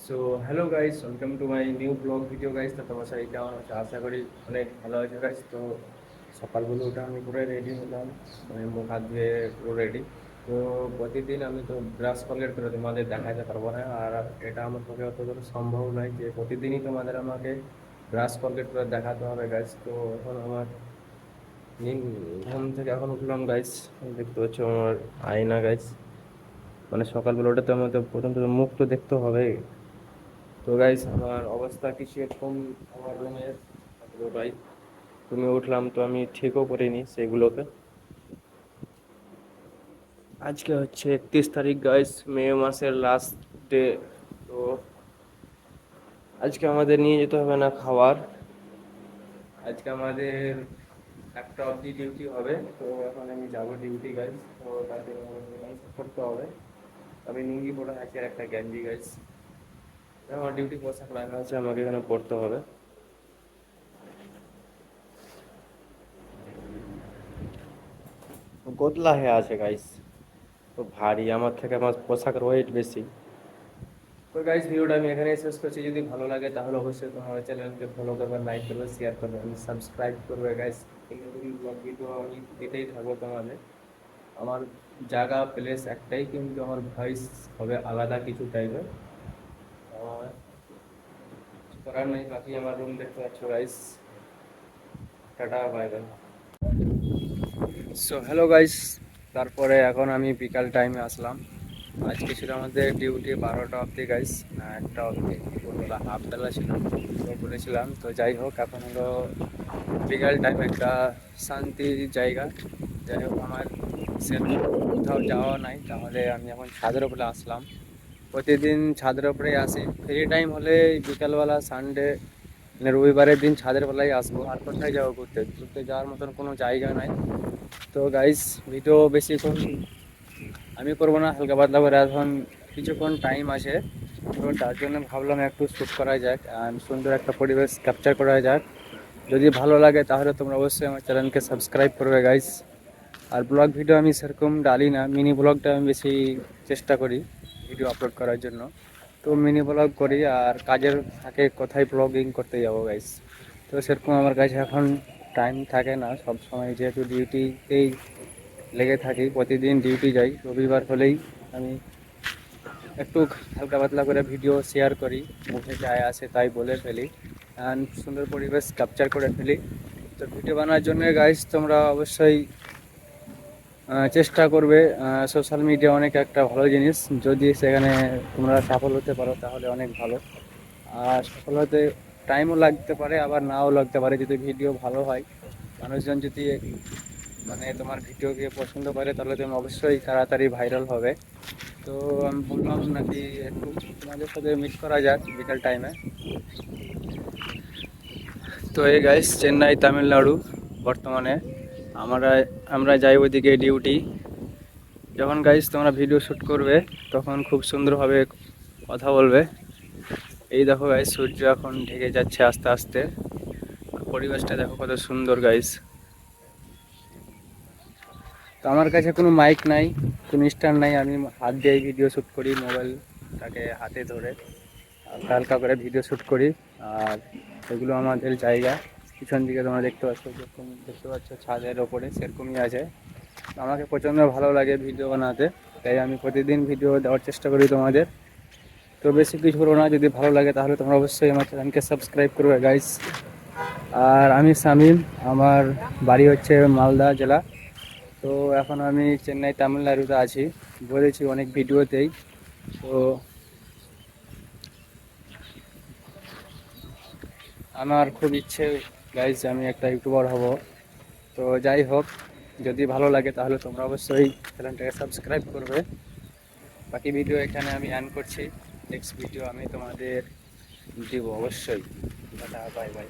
So hello guys, welcome to my new blog video guys. তো তোমার সাথে কেমন আছে? আশা করি অনেক ভালো আছে গাইস। তো সকালবেলা উঠে আমি পুরো রেডি হলাম, মানে মুখ হাত ধুয়ে পুরো রেডি। তো প্রতিদিন আমি তো ব্রাশ কমপ্লিট করে তোমাদের দেখাতে পারবো না, আর এটা আমার পক্ষে অতটা সম্ভব নয় যে প্রতিদিনই তোমাদের আমাকে ব্রাশ কমপ্লিট করে দেখাতে হবে গাইস। তো এখন আমার ঘুম থেকে এখন উঠলাম গাইস। দেখতে পাচ্ছ আমার আয়না গাইস, মানে সকালবেলা ওটা তো আমাদের প্রথম তো মুখ তো দেখতে হবে। তো গাইস আমার অবস্থা কিছু এরকম, আমার রুমের ভাই রুমে উঠলাম তো আমি ঠিকও করিনি সেগুলোকে। আজকে হচ্ছে 31 তারিখ গাইস, মে মাসের লাস্ট ডে। তো আজকে আমাদের নিয়ে যেতে হবে না খাবার, আজকে আমাদের একটা অবধি ডিউটি হবে। তো এখন আমি যাবো ডিউটি গাইস। তো তাদের করতে হবে। আমি লুঙ্গি পরে আছি আর একটা গেঞ্জি গাইস। আমার ডিউটি পোশাক রাখা আছে, আমাকে এখানে পড়তে হবে। গোদলা হয়ে আছে গাইস, তো ভারী, আমার থেকে আমার পোশাকের ওয়েট বেশি। তো গাইস ভিডিওটা আমি এখানেই শেষ করছি। যদি ভালো লাগে তাহলে অবশ্যই তোমার চ্যানেলকে ফলো করবে, লাইক করবে, শেয়ার করবে, সাবস্ক্রাইব করবে গাইস। এরকম ব্লগ ভিডিও আমি দিতেই থাকবো তোমাদের। আমার জায়গা প্লেস একটাই, কিন্তু আমার ভয়েস হবে আলাদা কিছু টাইপের। আমার কিছু করার নেই। বাকি আমার রুম দেখতে পাচ্ছ guys. Tata, bye bye. So hello guys, তারপরে এখন আমি বিকাল টাইমে আসলাম। আজকে ছিল আমাদের ডিউটি 12টা অবধি গাইস, না 1টা অবধি, ওটা হাফ বেলা ছিল তো বলেছিলাম। তো যাই হোক, এখন হলো বিকাল টাইম, একটা শান্তির জায়গা। যাই হোক, আমার সেরকম কোথাও যাওয়া নাই, তাহলে আমি এখন ছাদের উপরে আসলাম। প্রতিদিন ছাদের উপরেই আসি, ফ্রি টাইম হলে বিকালবেলা, সানডে মানে রবিবারের দিন ছাদের বেলায় আসবো। আর কোথায় যাবো? ঘুরতে ঘুরতে যাওয়ার মতন কোনো জায়গা নাই। তো গাইস ভিডিও বেশিক্ষণ আমি করবো না, হালকা পাতলা করে এখন কিছুক্ষণ টাইম আছে। তো তার জন্য ভাবলাম একটু শ্যুট করা যাক আর সুন্দর একটা পরিবেশ ক্যাপচার করা যাক। যদি ভালো লাগে তাহলে তোমরা অবশ্যই আমার চ্যানেলকে সাবস্ক্রাইব করবে গাইস। আর ব্লগ ভিডিও আমি সেরকম ডালি না, মিনি ব্লগটা আমি বেশি চেষ্টা করি ভিডিও আপলোড করার জন্য। তো মিনি ব্লগ করি, আর কাজের থাকে কোথায় ব্লগিং করতে যাবো গাইস। তো সেরকম আমার কাছে এখন টাইম থাকে না সব সময়, যেহেতু ডিউটিতেই লেগে থাকি, প্রতিদিন ডিউটি যাই। রবিবার হলেই আমি একটু হালকা পাতলা করে ভিডিও শেয়ার করি, মুখে যায় আসে তাই বলে ফেলি, অ্যান্ড সুন্দর পরিবেশ ক্যাপচার করে ফেলি। তো ভিডিও বানানোর জন্য গাইস তোমরা অবশ্যই চেষ্টা করবে। সোশ্যাল মিডিয়া অনেক একটা ভালো জিনিস, যদি সেখানে তোমরা সফল হতে পারো তাহলে অনেক ভালো। আর সফল হতে টাইমও লাগতে পারে, আবার নাও লাগতে পারে। যদি ভিডিও ভালো হয়, মানুষজন যদি মানে তোমার ভিডিওকে পছন্দ করে, তাহলে তুমি অবশ্যই তাড়াতাড়ি ভাইরাল হবে। তো আমি বললাম নাকি একটু তোমাদের সাথে মিট করা যাক বিকাল টাইমে। তো এই গাইস চেন্নাই, তামিলনাড়ু বর্তমানে আমরা আমরা যাই ওইদিকে ডিউটি। যখন গাইস তোমরা ভিডিও শ্যুট করবে তখন খুব সুন্দরভাবে কথা বলবে। এই দেখো গাইস, সূর্য এখন ঢেকে যাচ্ছে আস্তে আস্তে, পরিবেশটা দেখো কত সুন্দর গাইস। তো আমার কাছে কোনো মাইক নাই, কোনো স্ট্যান্ড নাই, আমি হাত দিয়ে ভিডিও শ্যুট করি, মোবাইলটাকে হাতে ধরে হালকা হালকা করে ভিডিও শ্যুট করি। আর এগুলো আমাদের জায়গা। পিছন দিকে তোমরা দেখতে পাচ্ছ, যেরকম দেখতে পাচ্ছ ছাদের ওপরে সেরকমই আছে। আমাকে প্রচণ্ড ভালো লাগে ভিডিও বানাতে, তাই আমি প্রতিদিন ভিডিও দেওয়ার চেষ্টা করি তোমাদের। তো বেশি কিছু করবো না, যদি ভালো লাগে তাহলে তোমরা অবশ্যই আমার চ্যানেলকে সাবস্ক্রাইব করবে গাইস। আর আমি শামীম, আমার বাড়ি হচ্ছে মালদা জেলা। তো এখন আমি চেন্নাই, তামিলনাড়ুতে আছি, বলেছি অনেক ভিডিওতেই। তো আমার খুব ইচ্ছে গাইজ আমি একটা ইউটিউবার হব। তো যাই হোক, যদি ভালো লাগে তাহলে তোমরা অবশ্যই চ্যানেলটাকে সাবস্ক্রাইব করবে। বাকি ভিডিও এখানে আমি অ্যান করছি, নেক্সট ভিডিও আমি তোমাদের দিব অবশ্যই। Tata, bye bye.